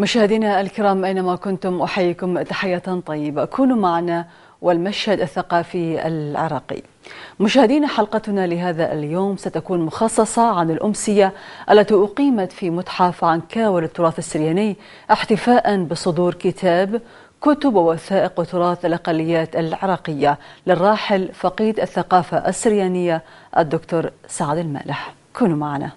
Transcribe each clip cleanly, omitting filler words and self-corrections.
مشاهدينا الكرام أينما كنتم أحييكم تحية طيبة. كونوا معنا والمشهد الثقافي العراقي. مشاهدينا، حلقتنا لهذا اليوم ستكون مخصصة عن الأمسية التي أقيمت في متحف عنكاوة للتراث السرياني احتفاء بصدور كتاب كتب ووثائق وتراث الأقليات العراقية للراحل فقيد الثقافة السريانية الدكتور سعد المالح. كونوا معنا.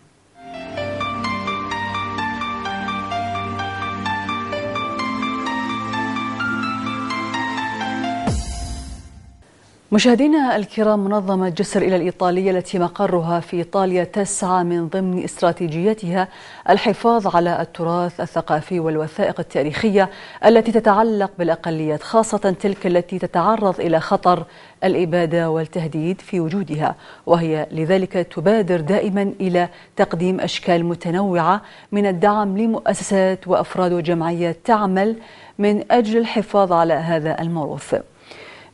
مشاهدينا الكرام، منظمة جسر إلى الإيطالية التي مقرها في إيطاليا تسعى من ضمن استراتيجيتها الحفاظ على التراث الثقافي والوثائق التاريخية التي تتعلق بالأقليات، خاصة تلك التي تتعرض إلى خطر الإبادة والتهديد في وجودها، وهي لذلك تبادر دائما إلى تقديم أشكال متنوعة من الدعم لمؤسسات وأفراد وجمعيات تعمل من أجل الحفاظ على هذا الموروث.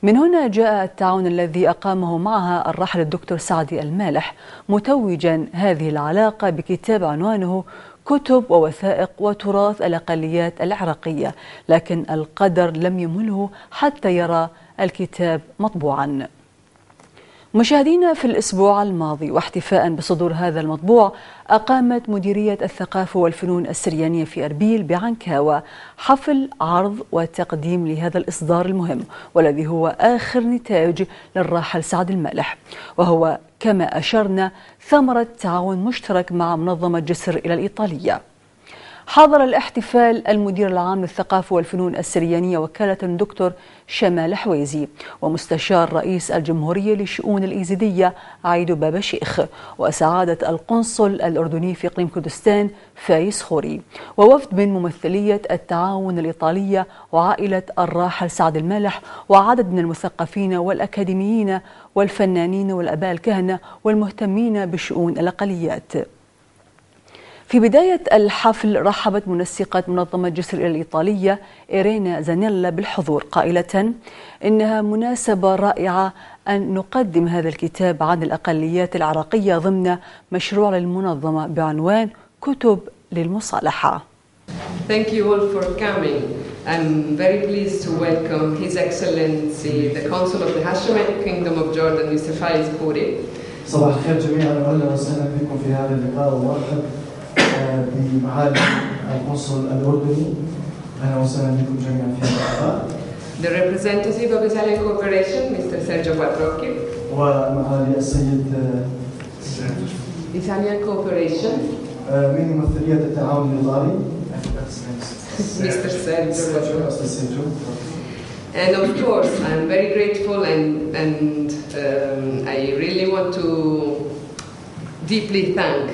من هنا جاء التعاون الذي أقامه معها الراحل الدكتور سعد المالح، متوجا هذه العلاقة بكتاب عنوانه كتب ووثائق وتراث الأقليات العراقية، لكن القدر لم يمهله حتى يرى الكتاب مطبوعا. مشاهدينا، في الأسبوع الماضي واحتفاء بصدور هذا المطبوع أقامت مديرية الثقافة والفنون السريانية في أربيل بعنكاوة حفل عرض وتقديم لهذا الإصدار المهم، والذي هو آخر نتاج للراحل سعد المالح، وهو كما أشرنا ثمرة تعاون مشترك مع منظمة جسر إلى الإيطالية. حضر الاحتفال المدير العام للثقافة والفنون السريانية وكالة الدكتور شمال حويزي، ومستشار رئيس الجمهورية لشؤون الإيزيدية عيدو بابا شيخ، وسعادة القنصل الأردني في إقليم كردستان فايز خوري، ووفد من ممثلية التعاون الإيطالية وعائلة الراحل سعد المالح، وعدد من المثقفين والأكاديميين والفنانين والآباء الكهنة والمهتمين بشؤون الأقليات. في بداية الحفل رحبت منسقة منظمة جسر إلى الإيطالية إيرينا زانيلا بالحضور، قائلة إنها مناسبة رائعة أن نقدم هذا الكتاب عن الأقليات العراقية ضمن مشروع للمنظمة بعنوان كتب للمصالحة. Thank you all for coming. I'm very pleased to welcome His Excellency the Consul of the Hashemite Kingdom of Jordan, Mr. Faiz Khoury. صباح الخير جميعا، واهلا وسهلا بكم في هذا اللقاء، ومرحب بمعالي القنصل الأردني. أهلا وسهلا بكم جميعا في هذا اللقاء. The representative of Italian Cooperation, Mr. Sergio Quattrocchi. ومعالي السيد Italian Cooperation. من ممثلية التعاون الإيطالي. Mr. Sergio. And of course, I'm very grateful and I really want to deeply thank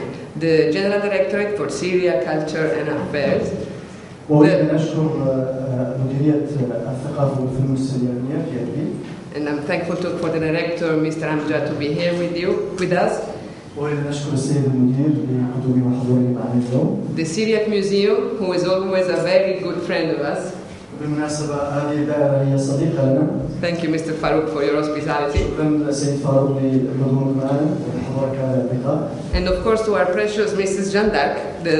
the General Directorate for Syria, Culture and Affairs. And I'm thankful for the director, Mr. Amjad, to be here with us. The Syriac Museum, who is always a very good friend of us. Thank you, Mr. Farouk, for your hospitality. And of course to our precious Mrs. Jandak, the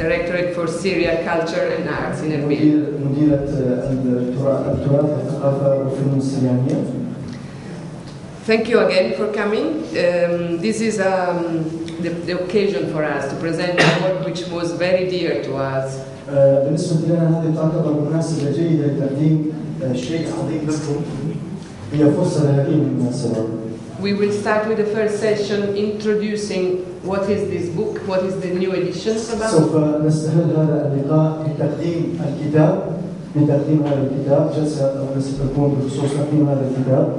Directorate for Syria, Culture and Arts in Erbil. Thank you again for coming. This is the occasion for us to present a work which was very dear to us. بالنسبة لنا هذه تعتبر مناسبة جيدة لتقديم شيء عظيم لكم. هي فرصة لهذه المناسبة. We will start with the first session introducing what is this book, what is the new edition about. سوف نستهل هذا اللقاء بتقديم هذا الكتاب، جلسة ستكون بخصوص تقديم هذا الكتاب.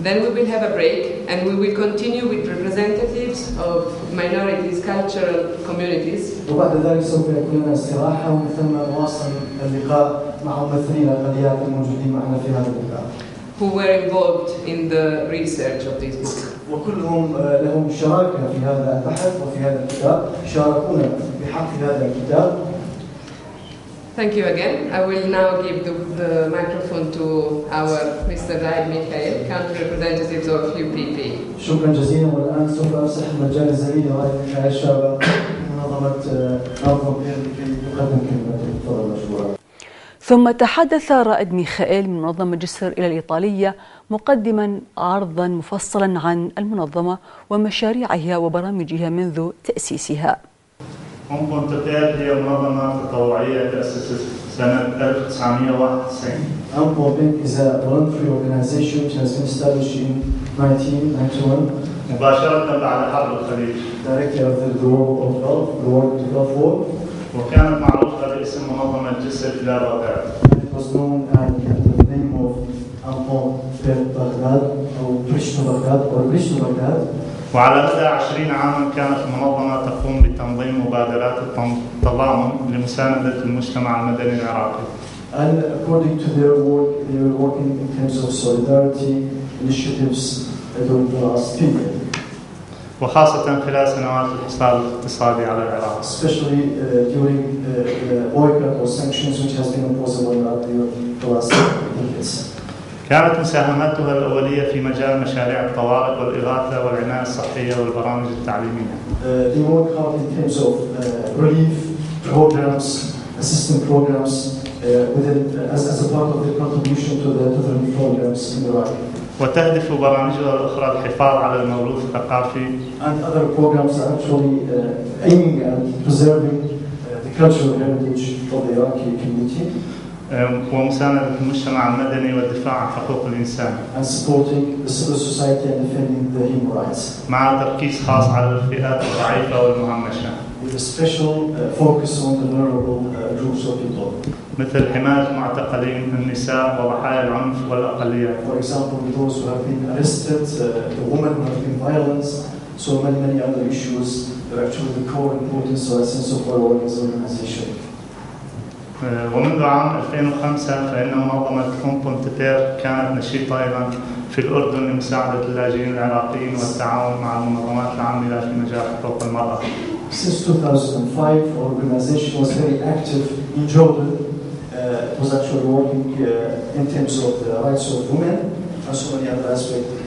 Then we will have a break and we will continue with representatives of minorities, cultural communities. وبعد ذلك سوف يكون لنا استراحة، ومن ثم نواصل اللقاء مع ممثلين الأقليات الموجودين معنا في هذا اللقاء. Who were involved in the research of this book. وكلهم لهم شراكة في هذا البحث وفي هذا الكتاب، شاركونا بحق هذا الكتاب. Thank you again. I will now give the microphone to our Mr. Raed Mikhail, country representatives of UPP. شكرا جزيلا، والآن سوف أمسح مجال زميلي رائد ميخائيل شابة منظمة نظم لكي يقدم كلمته. تفضل مشكورا. ثم تحدث رائد ميخائيل من منظمة جسر إلى الإيطالية مقدما عرضا مفصلا عن المنظمة ومشاريعها وبرامجها منذ تأسيسها. Un Pont de Terre هي منظمة تطوعية تأسست سنة 1991. Un Pont is a voluntary organization which has been established in 1991. مباشرة بعد حرب الخليج. Directly after the War of the Gulf War. وكانت معروفة باسم منظمة جسر إلى بغداد. It was known under the name of Un Pont de Baghdad أو Bridge to Baghdad or Bridge to Baghdad. وعلى مدى 20 عاما كانت المنظمة تقوم بتنظيم مبادرات التضامن لمساندة المجتمع المدني العراقي. And according to their work, they were working in terms of solidarity initiatives during the last period. وخاصة خلال سنوات الحصار الاقتصادي على العراق. Especially during the boycott or sanctions which has been imposed on Iraq during the last decades. كانت مساهماتها الأولية في مجال مشاريع الطوارئ والإغاثة والعناية الصحية والبرامج التعليمية. They work hard in terms of relief programs, assistance programs, as a part of their contribution to the different programs in Iraq. وتهدف برامجها الأخرى الحفاظ على الموروث الثقافي. And other programs are actually aiming at preserving the cultural heritage of the Iraqi community. ومساندة المجتمع المدني والدفاع عن حقوق الإنسان. And supporting the civil society and defending the human rights. مع تركيز خاص على الفئات الضعيفة والمهمشة. With a special focus on the vulnerable groups of people. مثل حماية المعتقلين، النساء وضحايا العنف والأقليات. For example, those who have been arrested, the women who have been violence, so many other issues that are actually the core importance or essence of our work as an organization. ومنذ عام 2005 فإن منظمة Un Pont de Terre كانت نشيطة أيضا في الأردن لمساعدة اللاجئين العراقيين والتعاون مع المنظمات العاملة في مجال حقوق المرأة. Since 2005, our organization was very active in Jordan. It was actually working in terms of the rights of women and so many other aspects.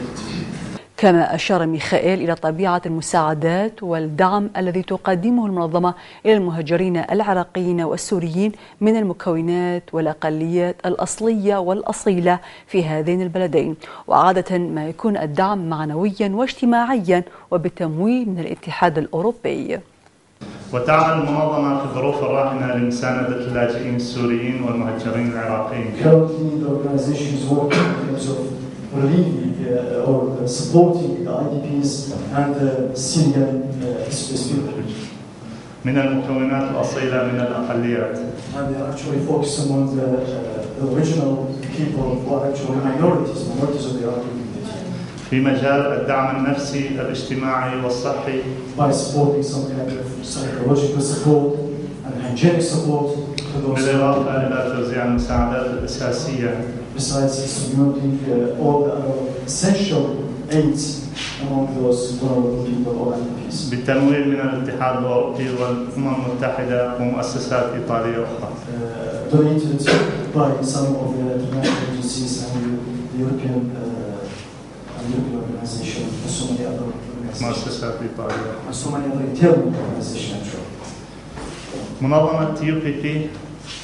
كما أشار ميخائيل إلى طبيعة المساعدات والدعم الذي تقدمه المنظمة إلى المهاجرين العراقيين والسوريين من المكونات والأقليات الأصلية والأصيلة في هذين البلدين، وعادة ما يكون الدعم معنويا واجتماعيا وبالتمويل من الاتحاد الأوروبي. وتعمل المنظمة في الظروف الراهنة لمساندة اللاجئين السوريين والمهاجرين العراقيين. Currently, the organization is working in terms of relieving or supporting the IDPs and the Syrian people. من المكونات الأصيلة من الأقليات. And they are actually focusing on the original people who are actually minorities of the Iraqi community. في مجال الدعم النفسي الاجتماعي والصحي. By supporting some kind of psychological support and hygienic support to those. بالإضافة إلى توزيع المساعدات الأساسية. Besides distributing all the essential aids among those vulnerable people or IDPs. بالتمويل من الاتحاد الأوروبي والأمم المتحدة ومؤسسات إيطالية أخرى. Donated by some of the international agencies and the European organization and so many other organizations. مؤسسات إيطالية. And so many other internal organizations. منظمة UPP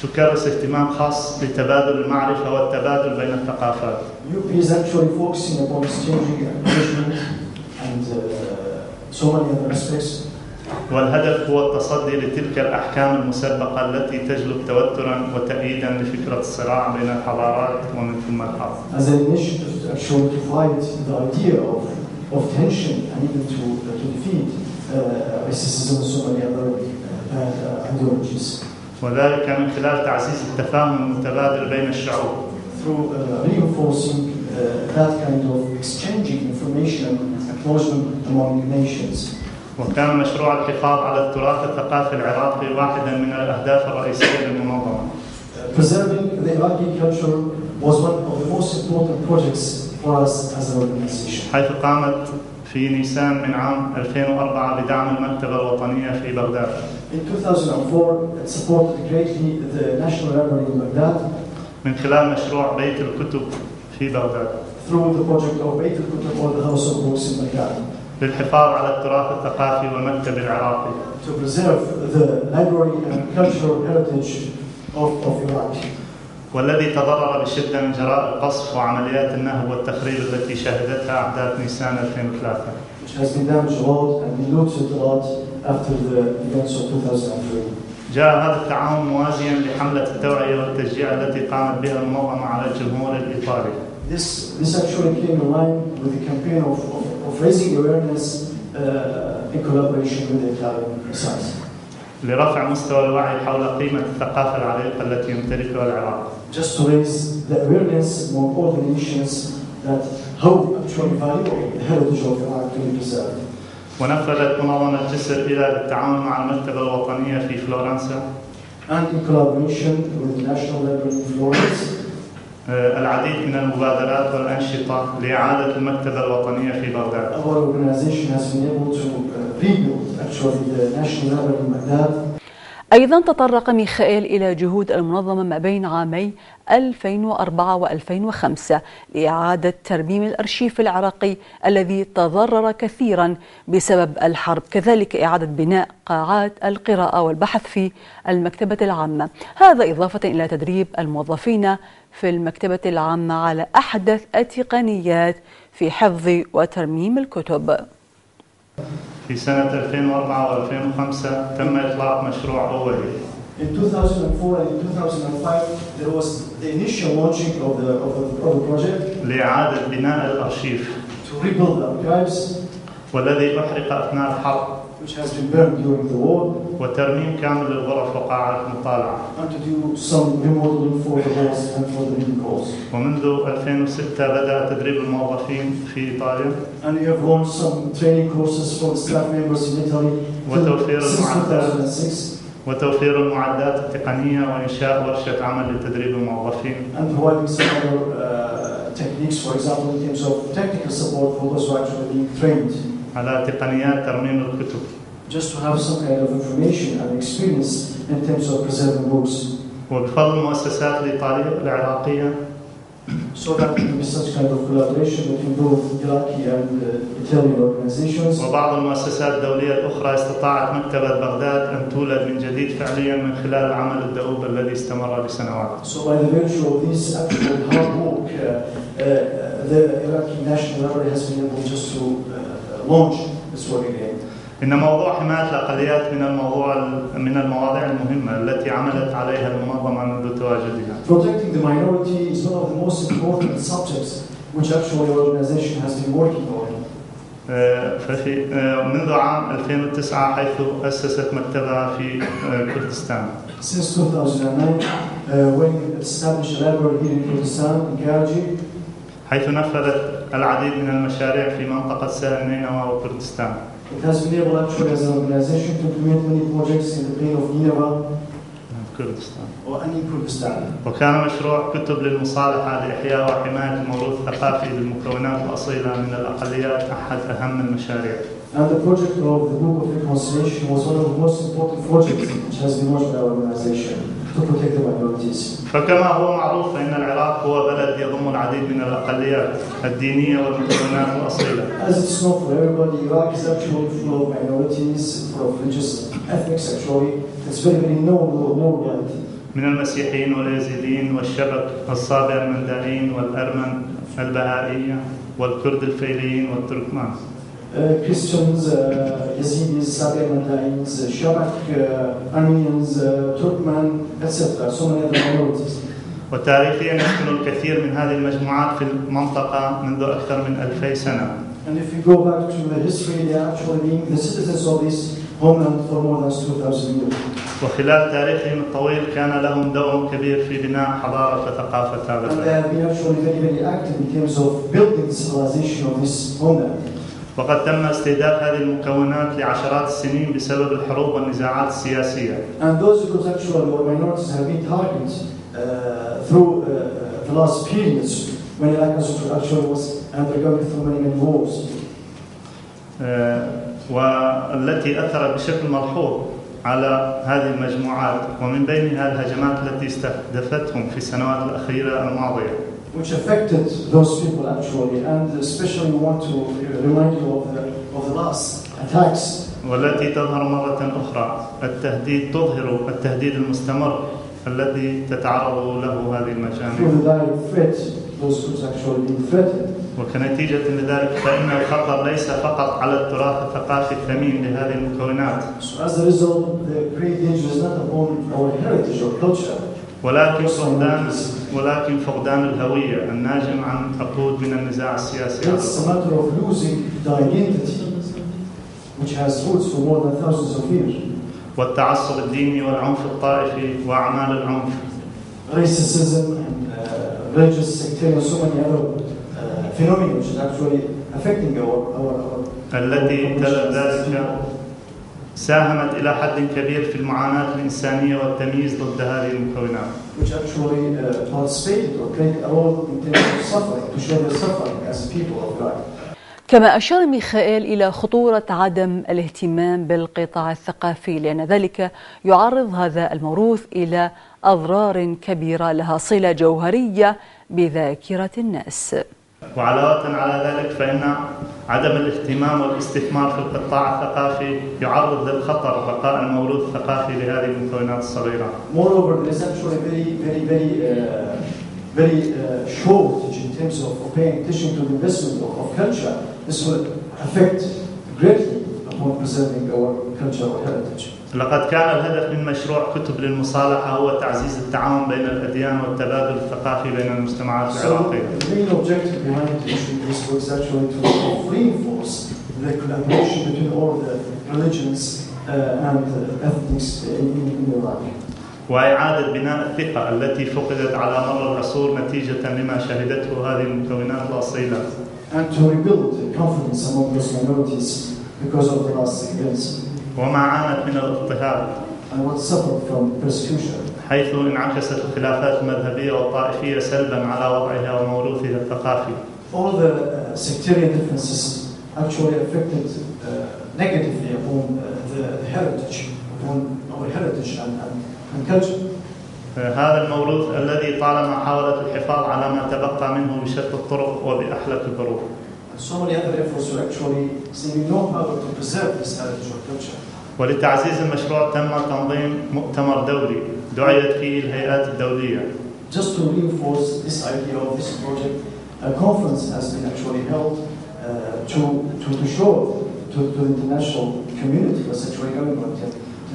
تكرس اهتمام خاص بتبادل المعرفة والتبادل بين الثقافات. UP is actually focusing upon exchanging engagement and so many other aspects. والهدف هو التصدي لتلك الأحكام المسبقة التي تجلب توترا وتأييدا لفكرة الصراع بين الحضارات ومن ثم الحرب. As an initiative actually to fight the idea of tension and even to defeat racism and so many other ideologies. وذلك من خلال تعزيز التفاهم المتبادل بين الشعوب. Through reinforcing that kind of exchanging information and acknowledgement among nations. وكان مشروع الحفاظ على التراث الثقافي العراقي واحدا من الأهداف الرئيسية للمنظمة. Preserving the Iraqi culture was one of the most important projects for us as an organization. حيث قامت في نيسان من عام 2004 بدعم المكتبة الوطنية في بغداد. In 2004, it supported greatly the National Library in Baghdad من خلال مشروع بيت الكتب في بغداد through the project of Beit al-Kutub or the House of Books in Baghdad للحفاظ على التراث الثقافي والمكتب العراقي. to preserve the library and cultural heritage of Iraq. والذي تضرر بشدة من جراء القصف وعمليات النهب والتخريب التي شهدتها أحداث نيسان 2003. Which has been damaged a lot and been looted a lot after the events of 2003. جاء هذا التعاون موازيا لحملة التوعية والتشجيع التي قامت بها المنظمة على الجمهور الإيطالي. This actually came in line with the campaign of raising awareness in collaboration with the Italian side. لرفع مستوى الوعي حول قيمة الثقافة العريقة التي يمتلكها العراق. Just to raise the awareness among all the nations that how actually valuable the heritage of Iraq to be preserved. ونفذت منظمة جسر إلى بالتعاون مع المكتبة الوطنية في فلورنسا And in collaboration with the National Library in Florence, العديد من المبادرات والأنشطة لإعادة المكتبة الوطنية في بغداد. our organization has been able to rebuild actually the National Library in Baghdad. أيضا تطرق ميخائيل إلى جهود المنظمة ما بين عامي 2004 و2005 لإعادة ترميم الأرشيف العراقي الذي تضرر كثيرا بسبب الحرب، كذلك إعادة بناء قاعات القراءة والبحث في المكتبة العامة، هذا إضافة إلى تدريب الموظفين في المكتبة العامة على أحدث التقنيات في حفظ وترميم الكتب. في سنة 2004 و2005 تم إطلاق مشروع أولي. In 2004 and 2005, there was the initial launching of the project لإعادة بناء الأرشيف to rebuild the archives, والذي أحرق أثناء الحرب which has been burned during the war, وترميم كامل للغرف وقاعات المطالعة. and to do some remodeling for the halls and for the reading halls. ومنذ 2006 بدأ تدريب الموظفين في إيطاليا And we have launched some training courses for the staff members in Italy since 2006. وتوفير المعدات التقنية وإنشاء ورشة عمل لتدريب الموظفين. And providing some other techniques, for example, in terms of technical support for those who are actually being trained. على تقنيات ترميم الكتب. Just to have some kind of information and experience in terms of preserving books. وبفضل المؤسسات الإيطالية العراقية So that there be such kind of collaboration between both Iraqi and Italian organizations. وبعض المؤسسات الدولية الأخرى استطاعت مكتبة بغداد أن تولد من جديد فعليا من خلال العمل الدؤوب الذي استمر لسنوات. So by the virtue of this actual hard work, the Iraqi National Library has been able just to launch this work again. إن موضوع حماية الأقليات من المواضيع المهمة التي عملت عليها المنظمة منذ تواجدها. Protecting the minority is one of the most important subjects which actually our organization has been working on. ففي منذ عام 2009 حيث أسست مكتبها في كردستان. Since 2009, when we established a library here in Kurdistan, in Karachi, حيث نفذت العديد من المشاريع في منطقة سهل نينوى وكردستان. it has been able actually as an organization to implement many projects in the plain of Nineveh كردستان. and in Kurdistan. وكان مشروع كتب للمصالحة لإحياء وحماية الموروث الثقافي بالمكونات الأصيلة من الأقليات أحد أهم المشاريع. And the project of the Book of Reconciliation was one of the most important projects which has been launched by our organization to protect the minorities. فكما هو معروف فإن العراق هو بلد يضم العديد من الأقليات الدينية والمكونات الأصيلة. As it's known for everybody, Iraq is actually full of minorities, full of religious ethnics actually. It's very known worldwide. من المسيحيين واليزيديين والشبك الصابئ المندانيين والأرمن البهائية والكرد الفيليين والتركمان. Christians, Yazidis, Sabi-Mandains, Shabak, Armenians, Turkmen, etc. So many other minorities. وتاريخيا يسكن الكثير من هذه المجموعات في المنطقة منذ أكثر من 2000 سنة. And if you go back to the history, they are actually being the citizens of this homeland for more than 2,000 years. وخلال تاريخهم الطويل كان لهم دور كبير في بناء حضارة وثقافة هذا And they البلد. have been actually very active in terms of building the civilization of this homeland. وقد تم استهداف هذه المكونات لعشرات السنين بسبب الحروب والنزاعات السياسية. And those groups actually, or minorities, have been targeted through the last periods when Iraq actually was undergoing through many wars. والتي أثرت بشكل ملحوظ على هذه المجموعات، ومن بينها الهجمات التي استهدفتهم في السنوات الأخيرة الماضية. Which affected those people actually, and especially we want to remind you of the last attacks. والتي تظهر مرة أخرى تظهر التهديد المستمر الذي تتعرض له هذه المجامع. Through the direct threat, those groups actually being threatened. وكنتيجة لذلك فإن الخطر ليس فقط على التراث الثقافي الثمين لهذه المكونات. So as a result, the great danger is not upon our heritage or culture. ولكن فقدان الهوية الناجم عن عقود من النزاع السياسي. It's a matter of losing the identity which has roots for more than thousands of years. والتعصب الديني والعنف الطائفي وأعمال العنف. Racism and religious sectarian, so many other phenomena which is actually affecting our التي ذلك ساهمت إلى حد كبير في المعاناة الإنسانية والتمييز ضد هذه المكونات. Which actually participated or played a role in terms of suffering, to show their suffering as people of God. كما أشار ميخائيل إلى خطورة عدم الاهتمام بالقطاع الثقافي، لأن ذلك يعرض هذا الموروث إلى أضرار كبيرة لها صلة جوهرية بذاكرة الناس. وعلاوة على ذلك فإن عدم الاهتمام والاستثمار في القطاع الثقافي يعرض للخطر بقاء الموروث الثقافي لهذه المكونات الصغيرة. Moreover, there is actually very shortage in terms of paying attention to the investment of culture. This will affect greatly upon preserving our culture or heritage. لقد كان الهدف من مشروع كتب للمصالحة هو تعزيز التعاون بين الأديان والتبادل الثقافي بين المجتمعات العراقية. So the main objective behind this was actually to reinforce the collaboration between all the religions and ethnics in Iraq. وإعادة بناء الثقة التي فقدت على مر العصور نتيجة لما شهدته هذه المكونات الأصيلة. And to rebuild confidence among those minorities because of the last events. وما عانت من الاضطهاد. And what suffered from persecution. حيث انعكست الخلافات المذهبية والطائفية سلبا على وضعها وموروثها الثقافي. All the sectarian differences actually affected negatively upon the heritage, upon our heritage and culture. هذا الموروث الذي طالما حاولت الحفاظ على ما تبقى منه بشتى الطرق وبأحلك الظروف. So many other efforts were actually seeing no power to preserve this heritage or culture. ولتعزيز المشروع تم تنظيم مؤتمر دولي دعيت فيه الهيئات الدولية. Just to reinforce this idea of this project, a conference has been actually held to show to the international community what's actually going on.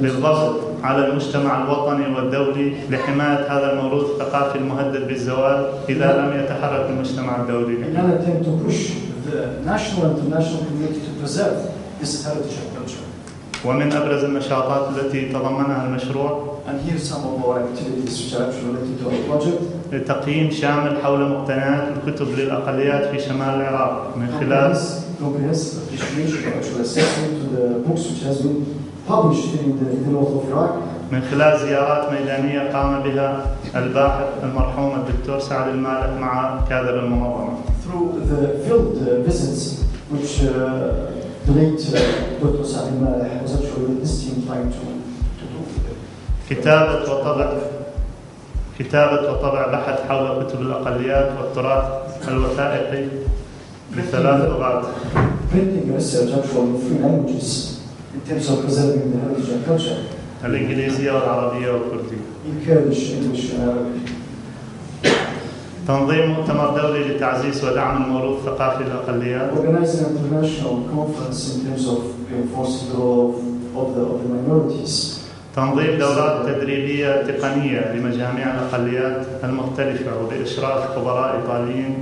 بالضبط على المجتمع الوطني والدولي لحماية هذا الموروث الثقافي المهدد بالزوال إذا لم يتحرك المجتمع الدولي. In an attempt to push the national and international community to preserve this heritage and culture. ومن أبرز النشاطات التي تضمنها المشروع And here some of our activities which are actually related to our project. تقييم شامل حول مقتنيات الكتب للأقليات في شمال العراق من خلال comprehensive appreciation or actual assessment to the books which has been published in the north of Iraq. من خلال زيارات ميدانية قام بها الباحث المرحوم الدكتور سعد المالك مع كادر المنظمة. Through the field visits which the late Dr. Saad al-Maleh was actually with this team trying to do. كتابة وطبع بحث حول كتب الأقليات والتراث الوثائقي بثلاث لغات. Printing research actually in 3 languages in terms of preserving the heritage and culture. الإنجليزية والعربية والكردية. In Kurdish, English and Arabic. تنظيم مؤتمر دولي لتعزيز ودعم الموروث الثقافي للأقليات. Organizing an international conference in terms of reinforcing the role of the minorities. تنظيم دورات تدريبية تقنية لمجاميع الأقليات المختلفة وبإشراف خبراء إيطاليين.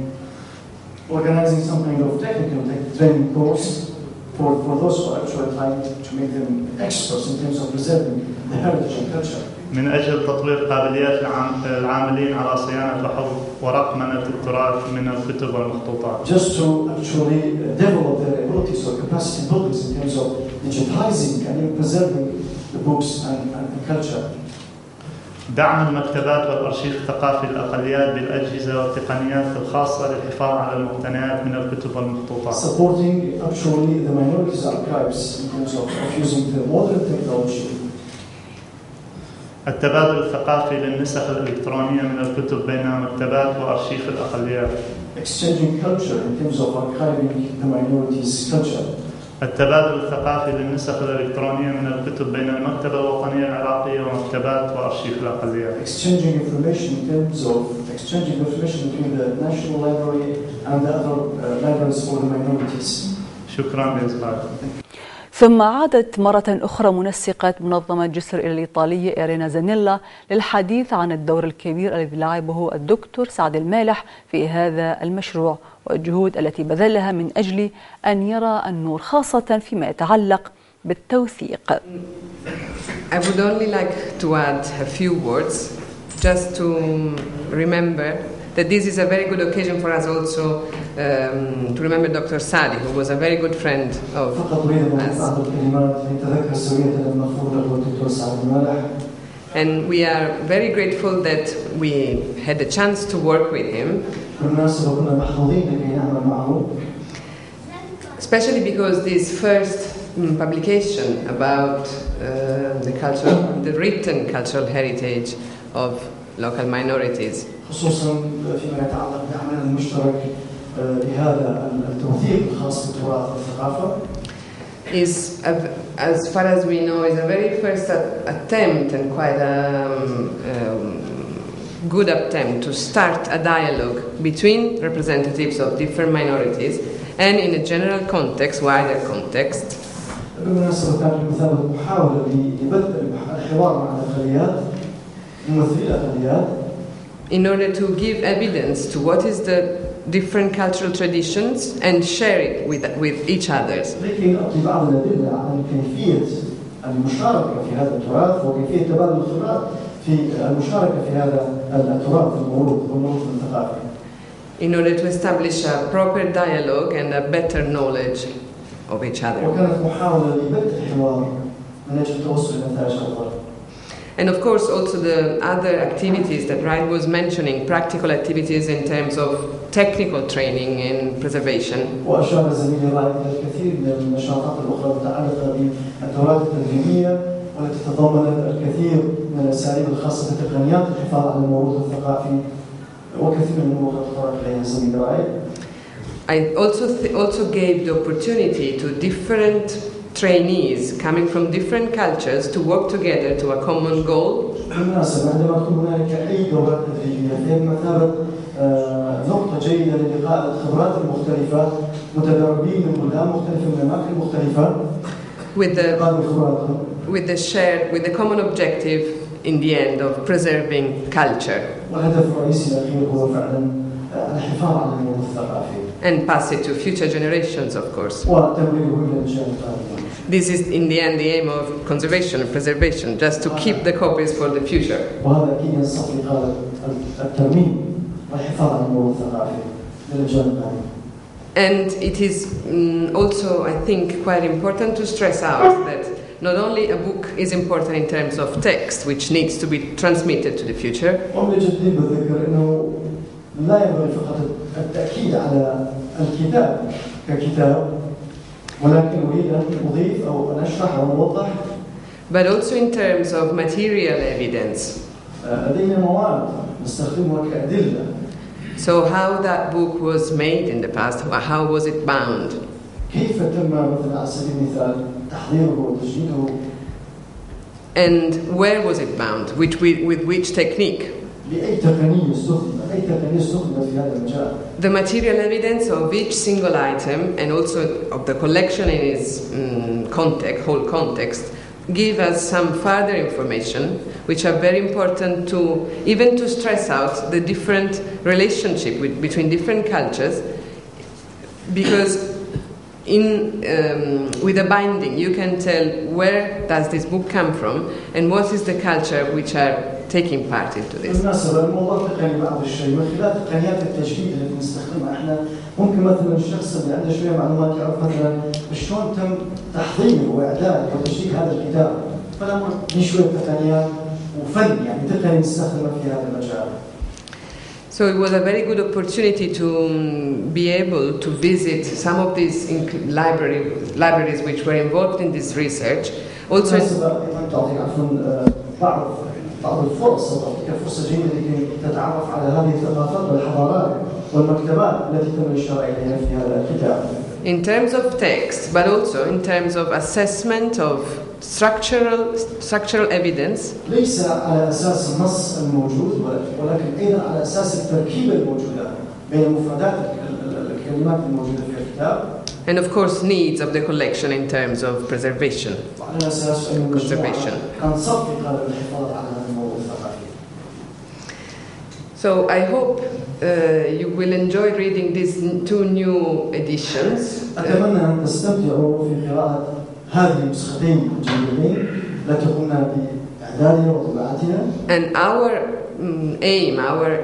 Organizing some kind of technical training course for those who are actually trying to make them experts in terms of preserving the heritage and culture. من أجل تطوير قابليات العاملين على صيانة وحفظ ورقمنة التراث من الكتب والمخطوطات. Just to actually develop their abilities or capacity buildings in terms of digitizing and preserving the books and culture. دعم المكتبات والأرشيف الثقافي للأقليات بالأجهزة والتقنيات الخاصة للحفاظ على المقتنيات من الكتب والمخطوطات. Supporting actually the minorities archives in terms of using the modern technology. التبادل الثقافي للنسخ الإلكترونية من الكتب بين مكتبات وأرشيف الأقليات. Exchanging culture in terms of archiving the minorities' culture. التبادل الثقافي للنسخ الإلكترونية من الكتب بين المكتبة الوطنية العراقية ومكتبات وأرشيف الأقليات. Exchanging information in terms of exchanging information between the National Library and the other libraries for the minorities. شكرا لإصغائكم. ثم عادت مرة أخرى منسقة منظمة جسر إلى الإيطالية إيرينا زانيلا للحديث عن الدور الكبير الذي لعبه الدكتور سعد المالح في هذا المشروع والجهود التي بذلها من أجل أن يرى النور خاصة فيما يتعلق بالتوثيق. I would only like to add a few words just to remember that this is a very good occasion for us also to remember Dr. Sadi, who was a very good friend of us. And we are very grateful that we had the chance to work with him, especially because this first publication about the written cultural heritage of local minorities خصوصا فيما يتعلق بعملنا المشترك بهذا التوثيق الخاص بالتراث والثقافة is, as far as we know, is a very first attempt and quite a good attempt to start a dialogue between representatives of different minorities and in a general context, wider context. بالمناسبة كانت بمثابة محاولة لبدء الحوار مع الأقليات ممثلي الأقليات in order to give evidence to what is the different cultural traditions and share it with each other. لكي نعطي بعض الأدلة عن كيفية المشاركة في هذا التراث وكيفية تبادل الخبرات في المشاركة في هذا التراث الموروث الثقافي. In order to establish a proper dialogue and a better knowledge of each other. وكانت محاولة لبدء الحوار من أجل التوصل إلى نتائج أفضل. And of course also the other activities that Raed was mentioning, practical activities in terms of technical training in preservation. وأشار زميلي رايد إلى الكثير من النشاطات الأخرى المتعلقة بالدورات التدريبية والتي تضمنت الكثير من الأساليب الخاصة بتقنيات الحفاظ على الموروث الثقافي وكثير من الأمور الأخرى عليها زميلي رايد. I also gave the opportunity to different trainees coming from different cultures to work together to a common goal. بالمناسبة عندما تكون هناك أي دورات تدريبية فهي بمثابة نقطة جيدة للقاء الخبرات المختلفة متدربين من بلدان مختلفة من أماكن مختلفة with the common objective in the end of preserving culture. والهدف الرئيسي الأخير هو فعلا الحفاظ على الموروث الثقافي. And pass it to future generations, of course. This is in the end the aim of conservation and preservation, just to keep the copies for the future. And it is also, I think, quite important to stress out that not only a book is important in terms of text, which needs to be transmitted to the future, لا ينبغي فقط التأكيد على الكتاب ككتاب ولكن أريد أن أضيف أو أن أشرح أو أوضح but also in terms of material evidence. لدينا مواد نستخدمها كأدلة. So how that book was made in the past, how was it bound? كيف تم مثلا على سبيل المثال تحضيره وتجديده and where was it bound, with which technique? The material evidence of each single item and also of the collection in its whole context give us some further information which are very important to even to stress out the different relationship between different cultures, because with a binding you can tell where does this book come from and what is the culture which are taking part into this. بالمناسبة الموضوع تقني بعض الشيء من خلال تقنيات التجديد اللي بنستخدمها احنا ممكن مثلا الشخص اللي عنده شوية معلومات يعرف مثلا شلون تم تحضير واعداد وتجديد هذا الكتاب، فلا شوية تقنيات وفن يعني تقنية مستخدمة في هذا المجال. So it was a very good opportunity to be able to visit some of these libraries which were involved in this research. Also, بعض الفرص تعطيك فرصة جيدة لكي تتعرف على هذه الثقافات والحضارات والمكتبات التي تم الإشارة إليها في هذا الكتاب. In terms of text, but also in terms of assessment of structural evidence. ليس على أساس النص الموجود ولكن أيضا على أساس التركيبة الموجودة بين مفردات الكلمات الموجودة في الكتاب. And of course, needs of the collection in terms of preservation. Conservation. So I hope you will enjoy reading these two new editions. أتمنى أن تستمتعوا في قراءة هذه النسختين الجديدين التي قمنا بإعدادها وطباعتها. And our aim, our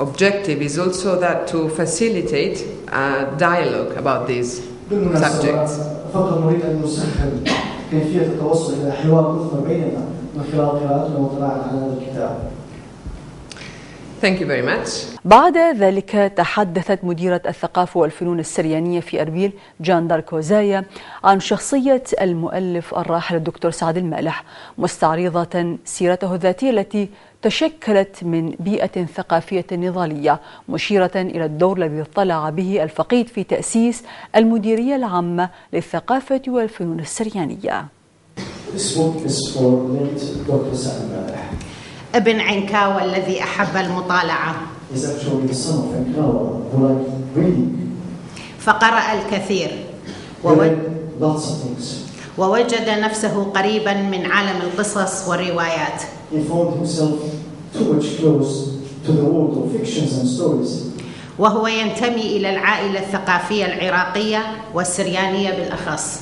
objective is also that to facilitate a dialogue about these subjects. فقط نريد أن نسهل كيفية التوصل إلى حوار مثمر بيننا من خلال قراءتنا وطلاعنا على هذا الكتاب. Thank you very much. بعد ذلك تحدثت مديرة الثقافة والفنون السريانية في أربيل جان دارك هوزايا عن شخصية المؤلف الراحل الدكتور سعد المالح، مستعرضة سيرته الذاتية التي تشكلت من بيئة ثقافية نضالية، مشيرة إلى الدور الذي اطلع به الفقيد في تأسيس المديرية العامة للثقافة والفنون السريانية. ابن عنكاوة الذي أحب المطالعة، فقرأ الكثير ووجد نفسه قريبا من عالم القصص والروايات. وهو ينتمي إلى العائلة الثقافية العراقية والسريانية بالأخص.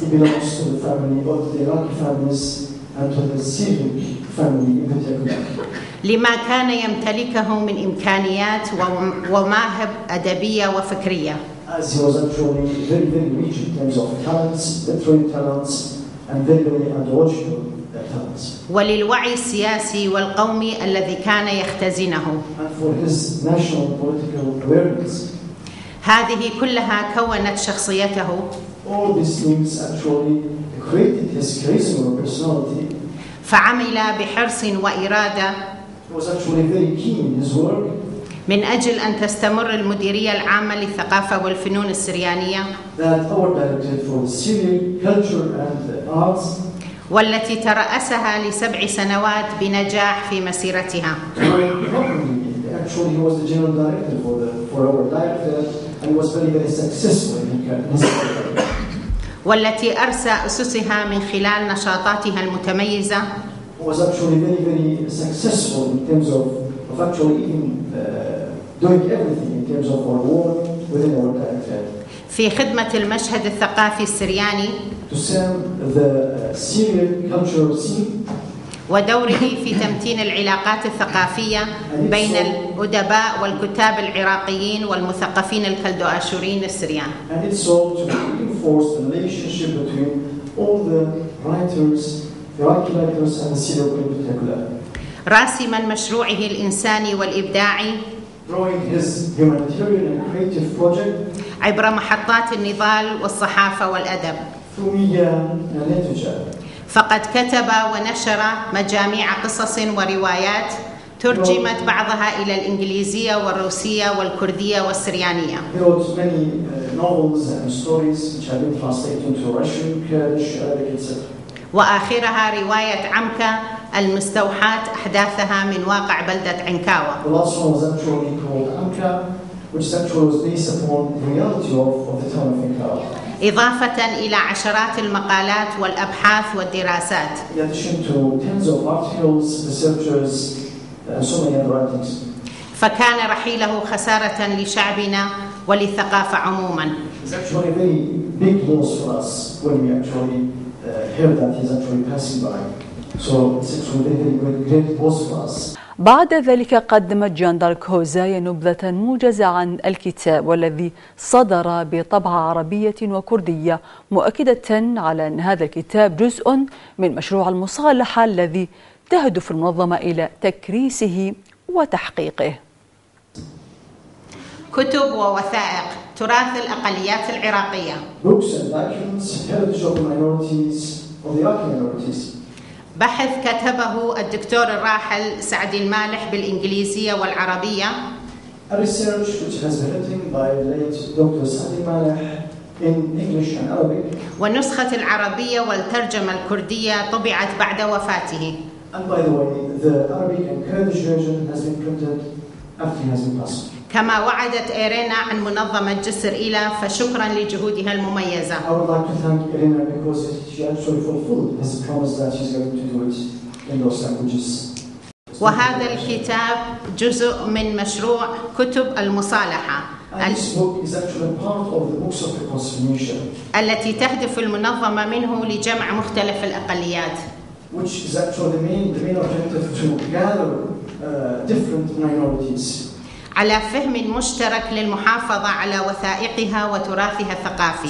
لما كان يمتلكه من إمكانيات ومواهب أدبية وفكرية. وللوعي السياسي والقومي الذي كان يختزنه. هذه كلها كونت شخصيته فعمل بحرص وإرادة من أجل أن تستمر المديرية العامة للثقافة والفنون السريانية والتي ترأسها ل7 سنوات بنجاح في مسيرتها. والتي أرسى أسسها من خلال نشاطاتها المتميزة في خدمة المشهد الثقافي السرياني ودوره في تمتين العلاقات الثقافية بين الأدباء والكتاب العراقيين والمثقفين الكلدو-آشوريين السريان. راسما مشروعه الإنساني والإبداعي عبر محطات النضال والصحافة والأدب. فقد كتب ونشر مجاميع قصص وروايات ترجمت بعضها إلى الإنجليزية والروسية والكردية والسريانية. وآخرها رواية عمكة المستوحاة أحداثها من واقع بلدة عنكاوة. إضافة إلى عشرات المقالات والأبحاث والدراسات. فكان رحيله خسارة لشعبنا وللثقافة عموما. بعد ذلك قدمت جان دارك هوزايا نبذة موجزة عن الكتاب والذي صدر بطبعة عربية وكردية، مؤكدة على أن هذا الكتاب جزء من مشروع المصالحة الذي تهدف المنظمة إلى تكريسه وتحقيقه. كتب ووثائق تراث الأقليات العراقية. بحث كتبه الدكتور الراحل سعد المالح بالإنجليزية والعربية. والنسخة العربية والترجمة الكردية طبعت بعد وفاته. كما وعدت إيرينا عن منظمة جسر إيلا، فشكرا لجهودها المميزة. وهذا الكتاب جزء من مشروع كتب المصالحة التي تهدف المنظمة منه لجمع مختلف الأقليات. على فهم مشترك للمحافظة على وثائقها وتراثها الثقافي،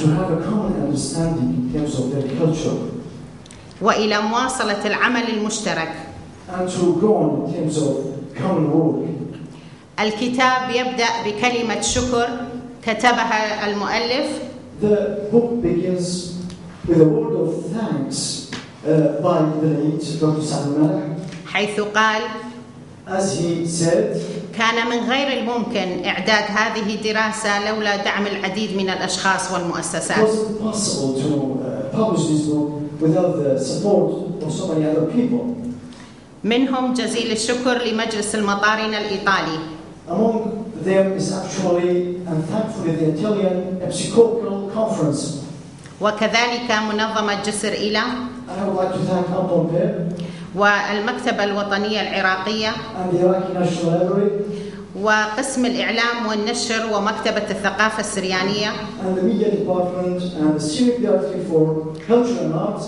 وإلى مواصلة العمل المشترك. الكتاب يبدأ بكلمة شكر كتبها المؤلف. The book begins with a word of thanks by the late Dr. Saad al-Maleh. حيث قال As he said, كان من غير الممكن إعداد هذه الدراسة لولا دعم العديد من الأشخاص والمؤسسات. It wasn't possible to publish this book without the support of so many other people. منهم جزيل الشكر لمجلس المطارين الإيطالي. Among them is actually and thankfully the Italian Episcopal Conference. وكذلك منظمة جسر إيلا. I would like to thank Anton Pep. والمكتبة الوطنية العراقية. And the Iraqi National Library. وقسم الإعلام والنشر ومكتبة الثقافة السريانية. And the Media Department and the Civic Directory for Culture and Arts.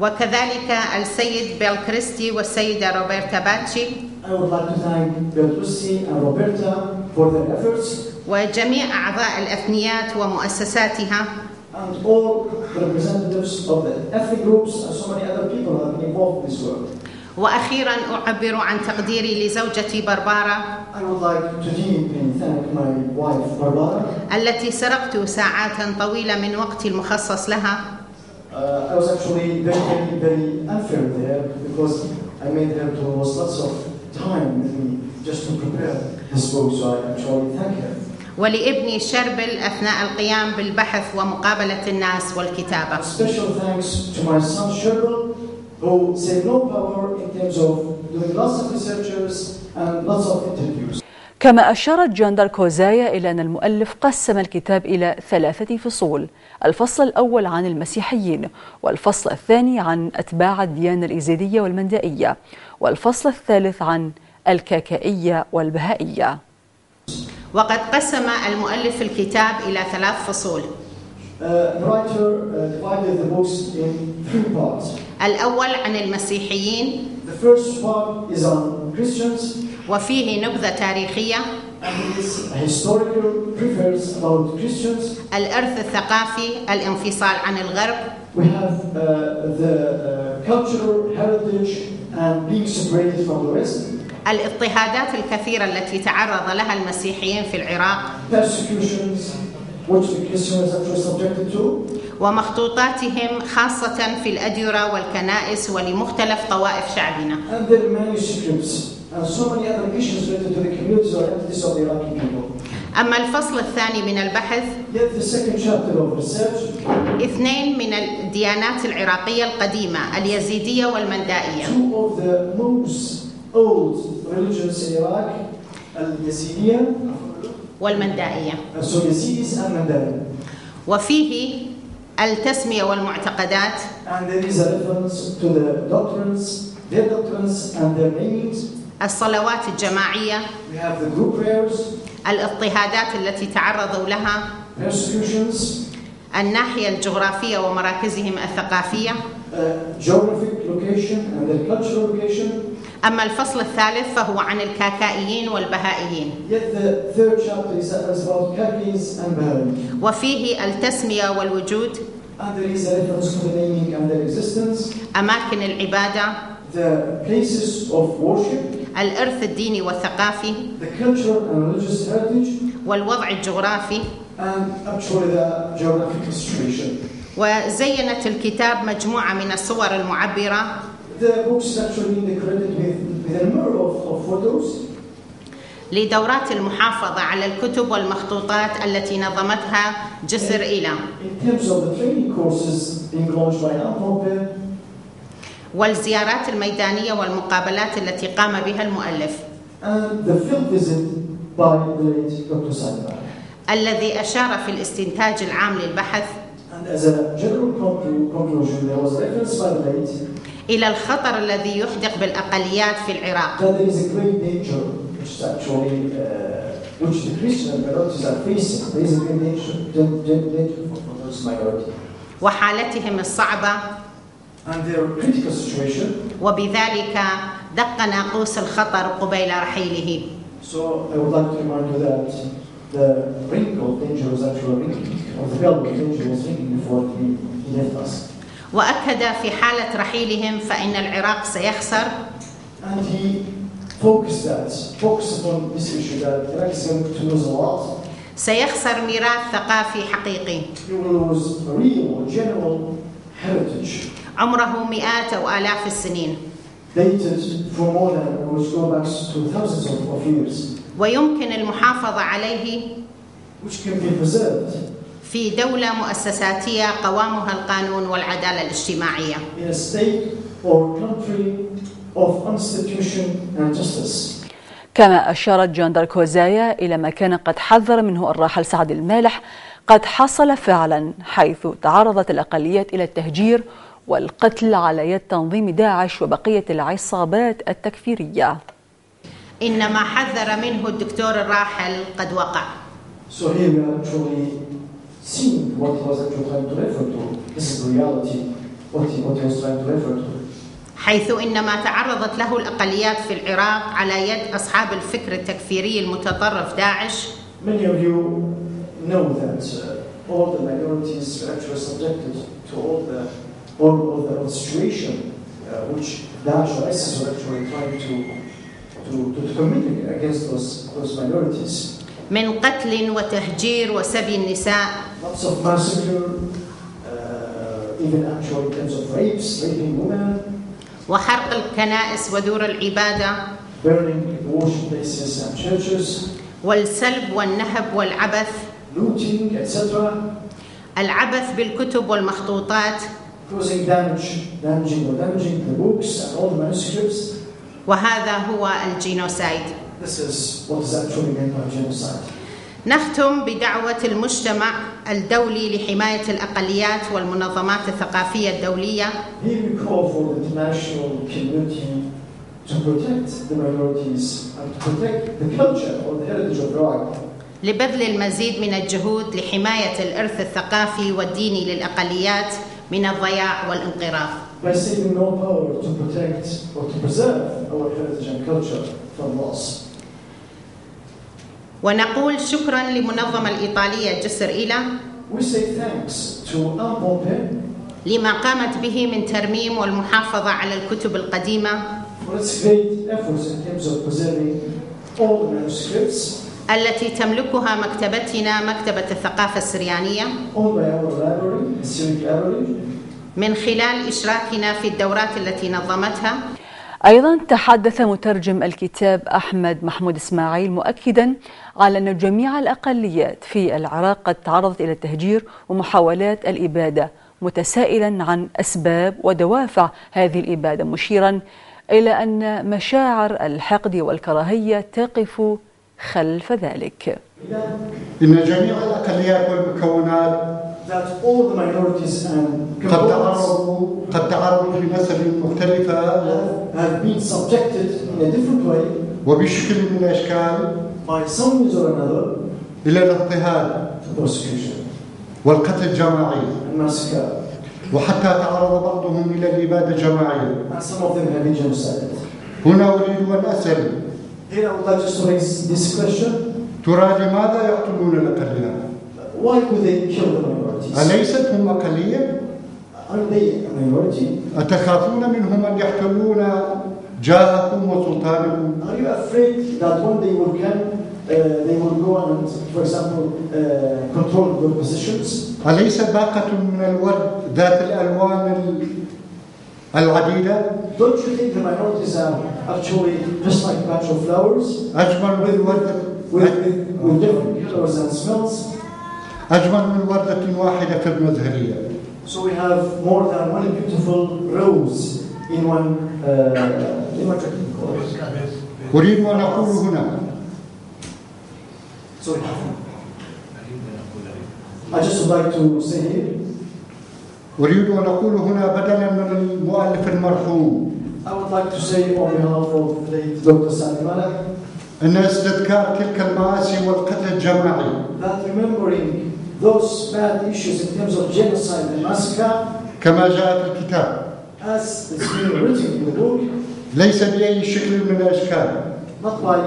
وكذلك السيد بيل كريستي والسيدة روبرتا باتشي. I would like to thank Bill Christie and Roberta for their efforts. وجميع أعضاء الأثنيات ومؤسساتها. And all the representatives of the ethnic groups and so many other people have been involved in this work. وأخيرا أعبر عن تقديري لزوجتي بربارة. I would like to deeply thank my wife Barbara. التي سرقت ساعات طويلة من وقتي المخصص لها. I was actually very unfair there because I made her to waste lots of time with me just to prepare this book, so I actually thank her. ولابني شربل أثناء القيام بالبحث ومقابلة الناس والكتابة. Special thanks to my son Sherbel, who saved no power in terms of doing lots of researches and lots of interviews. كما أشارت جاندار كوزايا إلى أن المؤلف قسم الكتاب إلى 3 فصول: الفصل الأول عن المسيحيين، والفصل الثاني عن أتباع الديانة الإيزيدية والمندائية، والفصل الثالث عن الكاكائية والبهائية. وقد قسم المؤلف الكتاب إلى 3 فصول. The writer divided the books in 3 parts. الأول عن المسيحيين. The first part is on Christians. وفيه نبذة تاريخية. And it is a historical preface about Christians. الإرث الثقافي، الانفصال عن الغرب. We have the cultural heritage and being separated from the West. الاضطهادات الكثيرة التي تعرض لها المسيحيين في العراق. Persecutions which the Christians are subjected to. ومخطوطاتهم خاصة في الأديرة والكنائس ولمختلف طوائف شعبنا. And their manuscripts and so many other issues related to the communities or entities of the Iraqi people. أما الفصل الثاني من البحث. Yet the second chapter of research. 2 من الديانات العراقية القديمة، اليزيدية والمندائية. 2 of the most old religions in Iraq, اليزيدية والمندائية. So Yazidis and Mandai. وفيه التسمية والمعتقدات. And there is a reference to the doctrines, their doctrines and their namings. الصلوات الجماعية. We have the group prayers. الاضطهادات التي تعرضوا لها. Persecutions. الناحية الجغرافية ومراكزهم الثقافية. Geographic location and their cultural location. أما الفصل الثالث فهو عن الكاكائيين والبهائيين. Yet the third chapter is about Kakis and Bahai. وفيه التسمية والوجود. And there is a reference to the naming and their existence. أماكن العبادة. the places of worship, الإرث الديني والثقافي, the cultural and religious heritage, والوضع الجغرافي, and actually the geographical situation. وزينت الكتاب مجموعة من الصور المعبرة. The books is actually decorated with a number of photos. لدورات المحافظة على الكتب والمخطوطات التي نظمتها جسر إيلا. In terms of the training courses being launched by Anthrope. والزيارات الميدانية والمقابلات التي قام بها المؤلف. And the field visit by the late Dr. Said. الذي أشار في الاستنتاج العام للبحث. And as a general conclusion, there was reference by the late إلى الخطر الذي يحدق بالأقليات في العراق. that there is a great danger which actually which the Christian minorities are facing. There is a great danger for those minorities. وحالتهم الصعبة. And their critical situation. وبذلك دق ناقوس الخطر قبيل رحيله. So I would like to remind you that the ring of danger was actually ringing, or the bell of danger was ringing before he left us. وأكد في حالة رحيلهم فإن العراق سيخسر. And he focused upon this issue that Iraq is going to lose a lot. سيخسر ميراث ثقافي حقيقي. You will lose a real, genuine heritage. عمره مئات أو آلاف السنين. Dated for more than, which go back to thousands of years. ويمكن المحافظة عليه which can be preserved في دولة مؤسساتية قوامها القانون والعدالة الاجتماعية. in a state or country of constitution and justice. كما أشارت جان داركوزايا إلى ما كان قد حذر منه الراحل سعد المالح قد حصل فعلا، حيث تعرضت الأقليات إلى التهجير والقتل على يد تنظيم داعش وبقية العصابات التكفيرية. إن ما حذر منه الدكتور الراحل قد وقع. So here we are actually seeing what he was actually trying to refer to. This is the reality, what he was trying to refer to. حيث إنما تعرضت له الأقليات في العراق على يد أصحاب الفكر التكفيري المتطرف داعش. Many of you know that all the minorities were actually subjected to all the situation which Daesh or ISIS were actually trying to commit against those minorities. من قتل وتهجير وسبي النساء. Lots of massacre, even actually in terms of raping women. وحرق الكنائس ودور العبادة. Burning worship places and churches. والسلب والنهب والعبث. Looting, etc. العبث بالكتب والمخطوطات. Causing damaging the books and all the manuscripts. وهذا هو الجينوسايد. This is what is actually meant by genocide. نختم بدعوة المجتمع الدولي لحماية الأقليات والمنظمات الثقافية الدولية. Here we call for the international community to protect the minorities and to protect the culture or the heritage of Iraq. لبذل المزيد من الجهود لحماية الإرث الثقافي والديني للأقليات من الضياع والانقراض. By saving no power to protect or to preserve our heritage and culture from loss. ونقول شكرا للمنظمة الإيطالية جسر إيلا. We say thanks to Anthrope لما قامت به من ترميم والمحافظة على الكتب القديمة. For its great efforts in terms of preserving all the manuscripts. التي تملكها مكتبتنا مكتبة الثقافة السريانية. Owned by our library, the Syriac library. من خلال إشراكنا في الدورات التي نظمتها. أيضا تحدث مترجم الكتاب أحمد محمود إسماعيل مؤكدا على أن جميع الأقليات في العراق قد تعرضت إلى التهجير ومحاولات الإبادة، متسائلا عن أسباب ودوافع هذه الإبادة، مشيرا إلى أن مشاعر الحقد والكراهية تقف خلف ذلك. إن جميع الأقليات والمكونات قد تعرضوا في مسائل مختلفة وبشكل من الأشكال إلى الاضطهاد والقتل الجماعي، وحتى تعرض بعضهم إلى الإبادة الجماعية. هنا أريد أن أسأل: ترى لماذا يقتلون الأقليات؟ أليست هم أقلية؟ Are they a minority? أتخافون منهم أن يحتلون جاهكم وسلطانكم؟ Are you afraid that one day will come, they will go and, for example, control your positions? أليس باقة من الورد ذات الألوان العديدة؟ Don't you think the minorities are actually just like a bunch of flowers? أجمل من وردة with different colors and smells? أجمل من وردة واحدة في المزهرية. So we have more than one beautiful rose in one أريد أن أقول هنا I just would like to say here أريد أن أقول هنا بدلا من المؤلف المرحوم I would like to say on behalf of late Dr. Sani Malak أن استذكار تلك المآسي والقتل الجماعي that remembering those bad issues in terms of genocide and massacre كما جاء في الكتاب as it's been written in the book ليس بأي شكل من الأشكال not by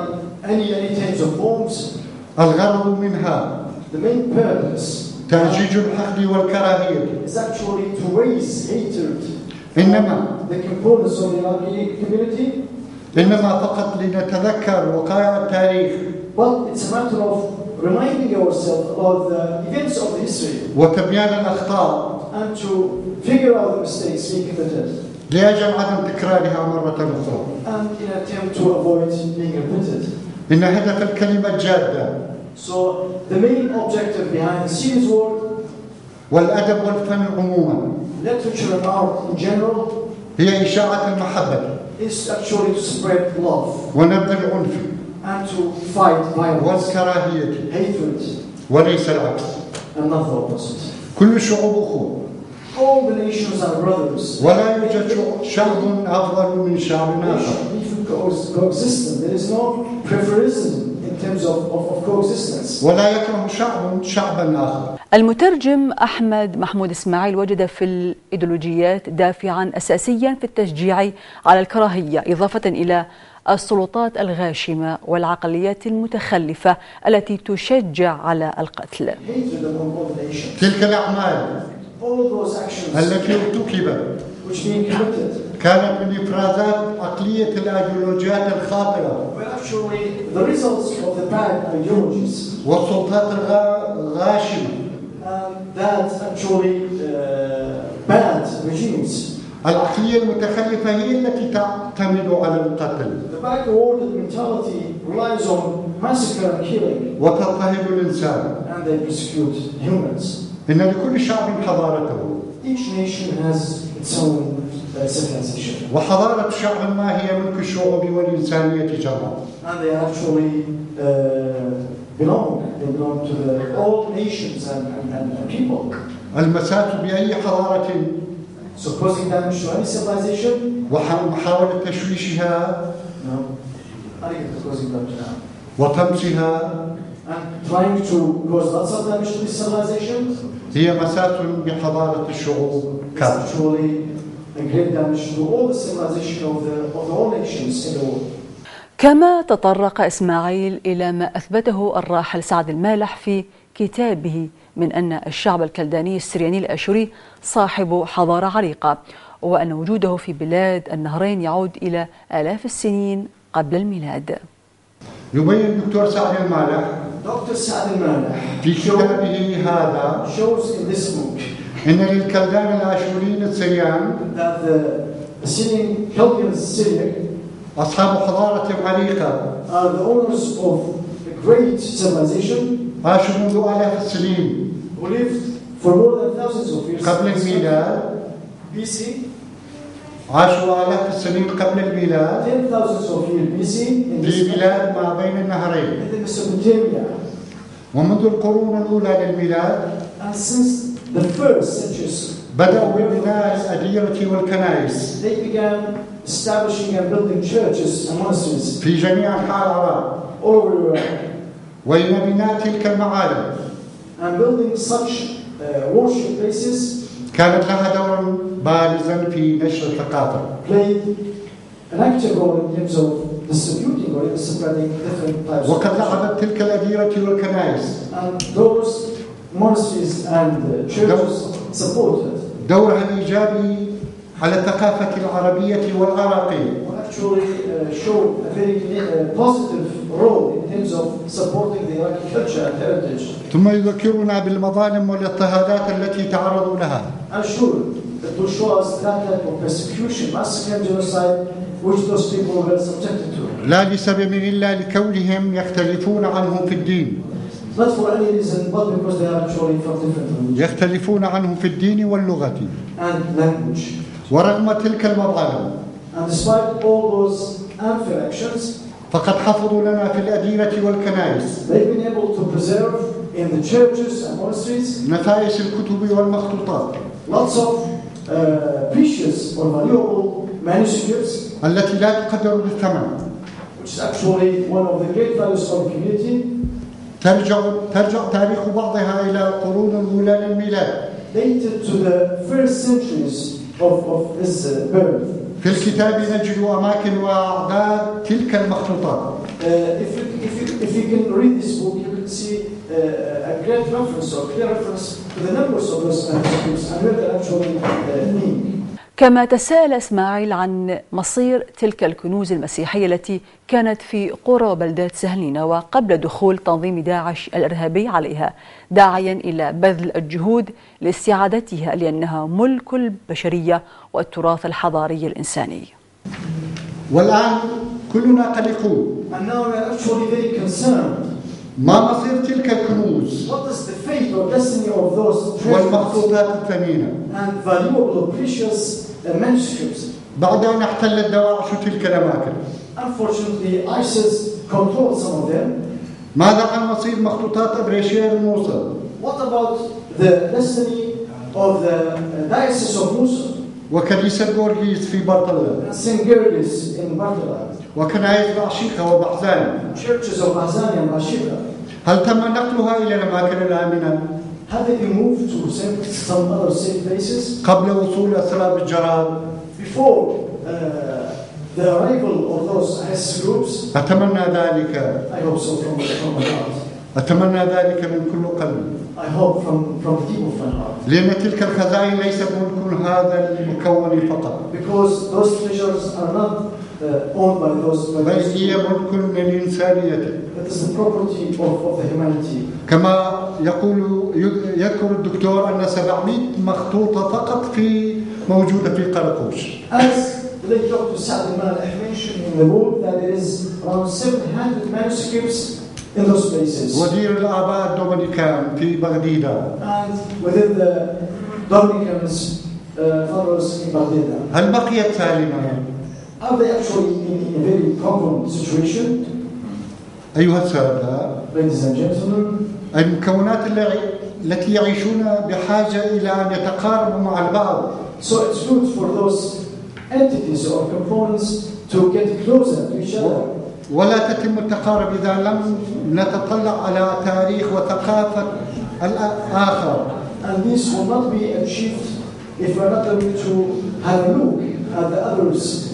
any types of forms. الغرض منها The main purpose تهجيج الحقد والكراهية is actually to raise hatred إنما the components of the Iraqi community. إنما فقط لنتذكر وقائع التاريخ Well, it's a matter of reminding ourselves about the events of history وتبيان الأخطاء and to figure out the mistakes we committed لأجل عدم تكرارها مرة أخرى. and in an attempt to avoid being repeated. إن هدف الكلمة الجادة So the main objective behind the serious word, والأدب والفن عموما literature and art in general, هي إشاعة المحبة is actually to spread love ونبذ العنف and to fight violence, والكراهية hatred, وليس العكس. and not the opposite. كل الشعوب أخوة All the nations are brothers. ولا يوجد شعب أفضل من شعب آخر. Coexistence. There is no preference in terms of coexistence. ولا يكره شعب شعبا آخر. المترجم أحمد محمود إسماعيل وجد في الإيديولوجيات دافعا أساسيا في التشجيع على الكراهية إضافة إلى السلطات الغاشمة والعقليات المتخلفة التي تشجع على القتل. تلك الأعمال التي ارتكبت كانت من إفرازات عقلية الأيديولوجيات الخاطئة والسلطات الغاشمة العقلية المتخلفة هي التي تعتمد على القتل وتضطهد الإنسان. إن لكل شعب حضارته. وحضارة شعب ما هي ملك الشعوب والإنسانية جمعاء. And they actually belong to all nations and people. المساس بأي حضارة So causing damage to any civilization. ومحاولة تشويشها. Causing damage now. وطمسها. And trying to cause lots of damage to this civilization. هي مساس بحضارة الشعوب كافة. Actually, a great damage to all the civilization of all nations in the world. كما تطرق إسماعيل إلى ما أثبته الراحل سعد المالح في كتابه من أن الشعب الكلداني السرياني الآشوري صاحب حضارة عريقة وأن وجوده في بلاد النهرين يعود إلى آلاف السنين قبل الميلاد. يبين الدكتور سعد المالح في كتابه هذا إن للكلدان الآشوريين السريان أصحاب حضارة عريقة عاشوا منذ آلاف السنين قبل الميلاد. عاشوا آلاف السنين قبل الميلاد في بلاد ما بين النهرين. ومنذ القرون الأولى للميلاد بدأوا ببناء الأديرة والكنائس في جميع أنحاء العراق وإن بناء تلك المعالم كانت لها دور بارزا في نشر الثقافة. وقد لعبت تلك الأديرة والكنائس دورها الإيجابي على الثقافة العربية والعراقية. Actually show a very positive role in terms of supporting the Iraqi culture and heritage. ثم يذكرنا بالمظالم والاضطهادات التي تعرضوا لها. And sure, to show us that type of persecution, massacre, genocide, which those people were subjected to. لا لسبب إلا لكونهم يختلفون عنهم في الدين. Not for any reason, but because they are actually from different religions. يختلفون عنهم في الدين واللغة. And language. ورغم تلك المظالم. And despite all those unfair actions, فقد حفظوا لنا في الأديرة والكنائس. they've been able to preserve in the churches and monasteries نفائس الكتب والمخطوطات. Lots of precious or valuable manuscripts. التي لا تقدر بالثمن. Which is actually one of the great values of the community. ترجع تاريخ بعضها إلى القرون الأولى للميلاد. Dated to the first centuries of this birth. في الكتاب نجد أماكن وأعداد تلك المخطوطات. If you can read this book, you can see a great reference or clear reference to the numbers of those manuscripts and where they actually mean. كما تساءل إسماعيل عن مصير تلك الكنوز المسيحية التي كانت في قرى وبلدات سهلين وقبل دخول تنظيم داعش الإرهابي عليها، داعيا إلى بذل الجهود لاستعادتها لأنها ملك البشرية والتراث الحضاري الإنساني. والآن كلنا قلقون. And now we are actually very concerned. ما مصير تلك الكنوز؟ What is the fate or destiny of those treasures والمخطوطات الثمينة and valuable, precious manuscripts? بعد أن احتلت دواعش تلك الأماكن. Unfortunately, ISIS controlled some of them. ماذا عن مصير مخطوطات أبريشير الموصل؟ What about the destiny of the diocese of Mosul? وكنيسة غورغيس في برطلة. St. George's in Bartala. وكنائس بعشيقة وبحزان. Churches of Bahzani and Bashira. هل تم نقلها إلى الأماكن الآمنة؟ Have they been moved to some other safe places? قبل وصول أسراب الجراد. Before the arrival of those ISIS groups? أتمنى ذلك. I hope so from my heart. أتمنى ذلك من كل قلب. I hope from the deep of my heart. لأن تلك الخزائن ليست ملك هذا المكون فقط. Because those treasures are not owned by those. بل هي ملك للإنسانية. It is the property of the humanity. كما يذكر الدكتور أن 700 مخطوطة فقط موجودة في قرقوش. As the Dr. Saad al-Malih mentioned in the book that there is around 700 manuscripts in those places. ودير الآباء الدومينيكان في بغديدا. And within the Dominicans followers in Baghdad. هل بقيت سالمة؟ Are they actually in a very common situation? أيها السادة. Ladies and gentlemen. المكونات التي يعيشون بحاجة إلى أن يتقاربوا مع البعض. So it's good for those entities or components to get closer to each other. ولا تتم التقارب إذا لم نتطلع على تاريخ وثقافة الآخر. And this will not be achieved if we are not able to have a look at the others'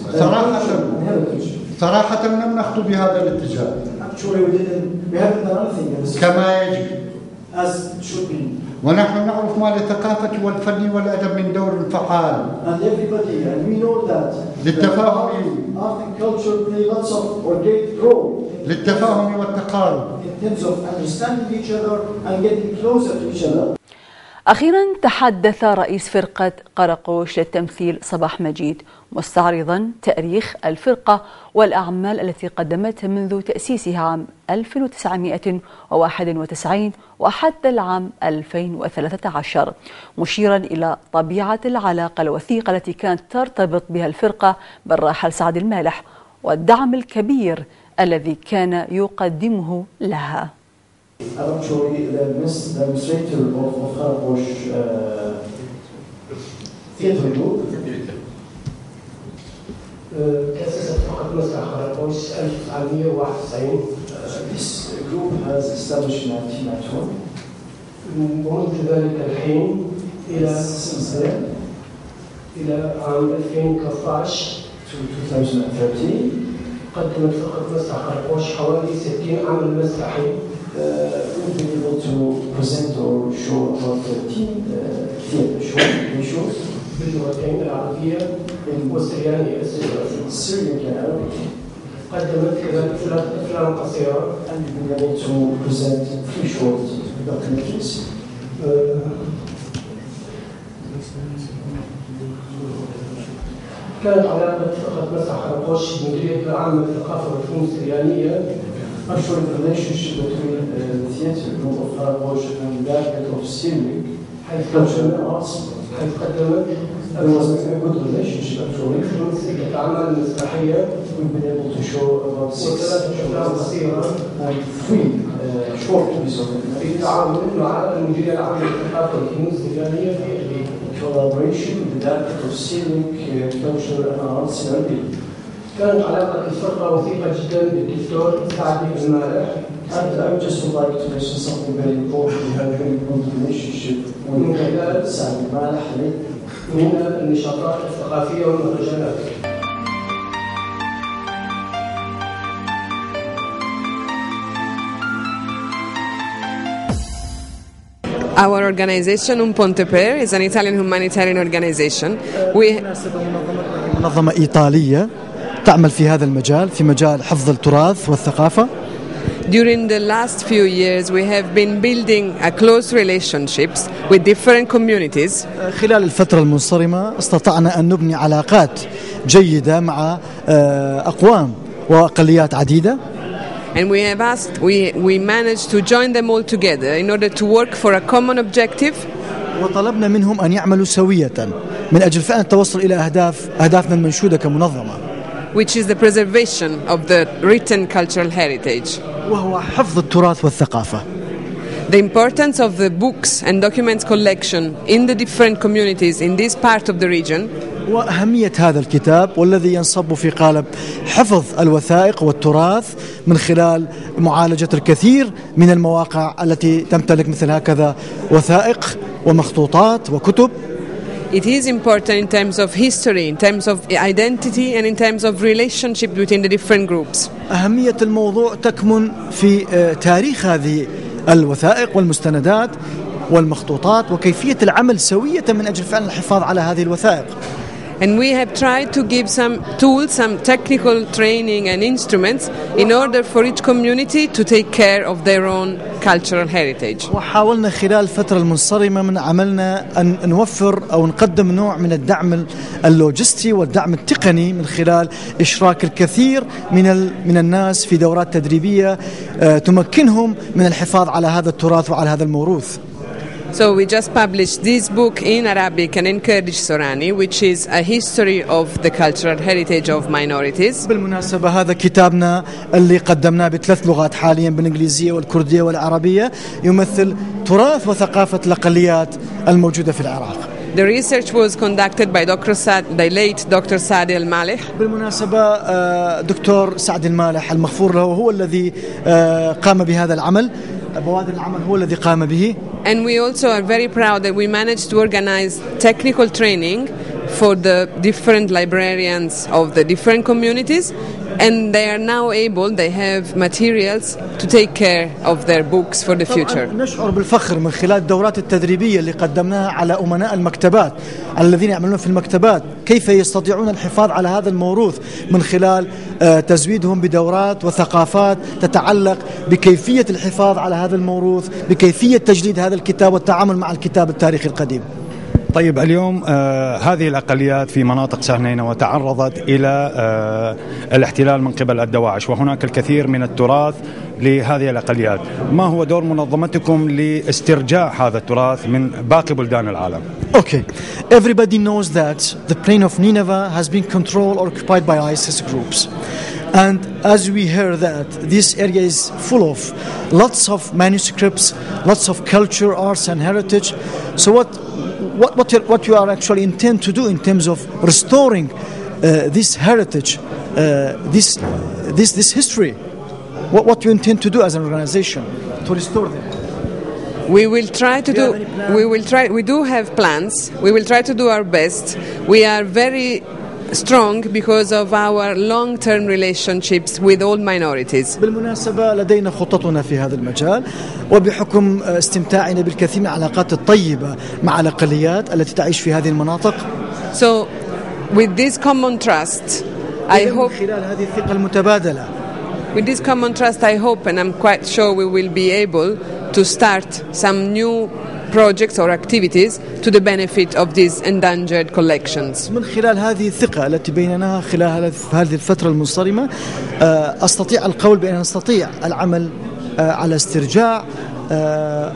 صراحة لم نخطو بهذا الاتجاه. Actually, we haven't done anything in this كما يجب. As it should be. ونحن نعرف ما للثقافة والفن والأدب من دور فعال. And everybody, and we know that للتفاهم. art and culture play lots of or great role. للتفاهم والتقارب. In terms of understanding each other and getting closer to each other. أخيرا تحدث رئيس فرقة قرقوش للتمثيل صباح مجيد مستعرضا تاريخ الفرقة والأعمال التي قدمتها منذ تأسيسها عام 1991 وحتى العام 2013 مشيرا إلى طبيعة العلاقة الوثيقة التي كانت ترتبط بها الفرقة بالراحل سعد المالح والدعم الكبير الذي كان يقدمه لها. I'm actually the administrator of Qarakosh theatre group. تأسست فقط مسرح قرقوش 1991. This group has established in 1991. ومنذ ذلك الحين إلى عام 2013 to 2013 قدمت فقط مسرح قرقوش حوالي 60 عمل مسرحي. we've been able to present or show about 13 shows باللغتين العربية والسريانية Syrian and Arabic. قدمت كذلك 3 أفلام قصيرة. And we've been able to present 3 short documentaries. كانت علاقة فقط مسرح خرقوش بمديرية العامة للثقافة والفنون السريانية. Actually, the relationship between the theatre group of Karakosh and that of Syriac culture and arts, حيث قدمت there was a good relationship actually. 6 أعمال مسرحية. We've been able to show about 6 أفلام قصيرة and 3 short episodes بالتعاون مع المديرية العامة للثقافة والفنون السريانية في إربيل. collaboration with the Directorate of Syriac Culture and Arts in Erbil. كانت علاقة الفرقة وثيقة جدا بالدكتور سعد المالح. And I would just would like to mention something very important. We have a very good relationship with Saad Maleh من النشاطات الثقافية والمهرجانات. Our organization, Un Ponte Per, is an Italian humanitarian organization. منظمة إيطالية تعمل في هذا المجال، في مجال حفظ التراث والثقافة. During the last few years, we have been building a close relationships with different communities. خلال الفترة المنصرمة استطعنا أن نبني علاقات جيدة مع أقوام وأقليات عديدة. And we managed to join them all together in order to work for a common objective. وطلبنا منهم أن يعملوا سوية من أجل فعلا التوصل إلى أهدافنا المنشودة كمنظمة. Which is the preservation of the written cultural heritage. وهو حفظ التراث والثقافة. The importance of the books and documents collection in the different communities in this part of the region. وأهمية هذا الكتاب والذي ينصب في قالب حفظ الوثائق والتراث من خلال معالجة الكثير من المواقع التي تمتلك مثل هكذا وثائق ومخطوطات وكتب. It is important in terms of history, in terms of identity and in terms of relationship between the different groups. أهمية الموضوع تكمن في تاريخ هذه الوثائق والمستندات والمخطوطات وكيفية العمل سوية من أجل فعل الحفاظ على هذه الوثائق. And we have tried to give some tools, some technical training and instruments in order for each community to take care of their own cultural heritage. وحاولنا خلال الفترة المنصرمة من عملنا أن نوفر أو نقدم نوع من الدعم اللوجستي والدعم التقني من خلال إشراك الكثير من الناس في دورات تدريبية تمكنهم من الحفاظ على هذا التراث وعلى هذا الموروث. So we just published this book in Arabic and in Kurdish Sorani, which is a history of the cultural heritage of minorities. بالمناسبة هذا كتابنا اللي قدمناه ب3 لغات حاليا بالإنجليزية والكردية والعربية يمثل تراث وثقافة الأقليات الموجودة في العراق. The research was conducted by the late Dr. Saadi al-Malih. بالمناسبة دكتور سعد المالح المغفور له هو الذي قام بهذا العمل. بوادر العمل هو الذي قام به. And we also are very proud that we managed to organize technical training for the different librarians of the different communities, and they are now they have materials to take care of their books for the future. نشعر بالفخر من خلال الدورات التدريبية اللي قدمناها على أمناء المكتبات الذين يعملون في المكتبات كيف يستطيعون الحفاظ على هذا الموروث من خلال تزويدهم بدورات وثقافات تتعلق بكيفية الحفاظ على هذا الموروث، بكيفية تجديد هذا الكتاب والتعامل مع الكتاب التاريخي القديم. طيب اليوم هذه الأقليات في مناطق سهنينة وتعرضت إلى الاحتلال من قبل الدواعش وهناك الكثير من التراث لهذه الأقليات. ما هو دور منظمتكم لاسترجاع هذا التراث من باقي بلدان العالم؟ Okay, everybody knows that the plain of Nineveh has been controlled or occupied by ISIS groups. And as we hear that, this area is full of lots of manuscripts, lots of culture, arts and heritage. So what you are actually intend to do in terms of restoring this heritage, this history? What you intend to do as an organization to restore them? We will try to do. We do have plans. We will try to do our best. We are very strong because of our long-term relationships with all minorities. بالمناسبة لدينا خطتنا في هذا المجال، وبحكم استمتاعنا بالكثير من العلاقات الطيبة مع الأقليات التي تعيش في هذه المناطق. So with this common trust, I hope خلال هذه الثقة المتبادلة. With this common trust, I hope, and I'm quite sure we will be able to start some new projects or activities to the benefit of these endangered collections. من خلال هذه الثقة التي بيننا خلال هذه الفترة المنصرمة، أستطيع القول بأن نستطيع العمل على استرجاع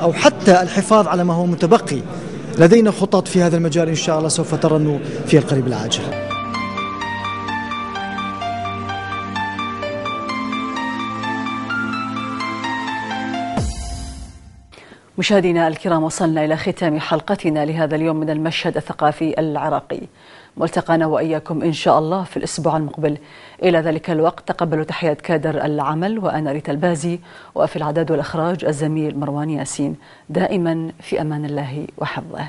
أو حتى الحفاظ على ما هو متبقي. لدينا خطط في هذا المجال إن شاء الله سوف ترن في القريب العاجل. مشاهدينا الكرام، وصلنا إلى ختام حلقتنا لهذا اليوم من المشهد الثقافي العراقي. ملتقانا وإياكم إن شاء الله في الأسبوع المقبل. إلى ذلك الوقت تقبلوا تحيات كادر العمل، وأنا ريتا البازي، وفي الإعداد والإخراج الزميل مروان ياسين. دائما في أمان الله وحفظه.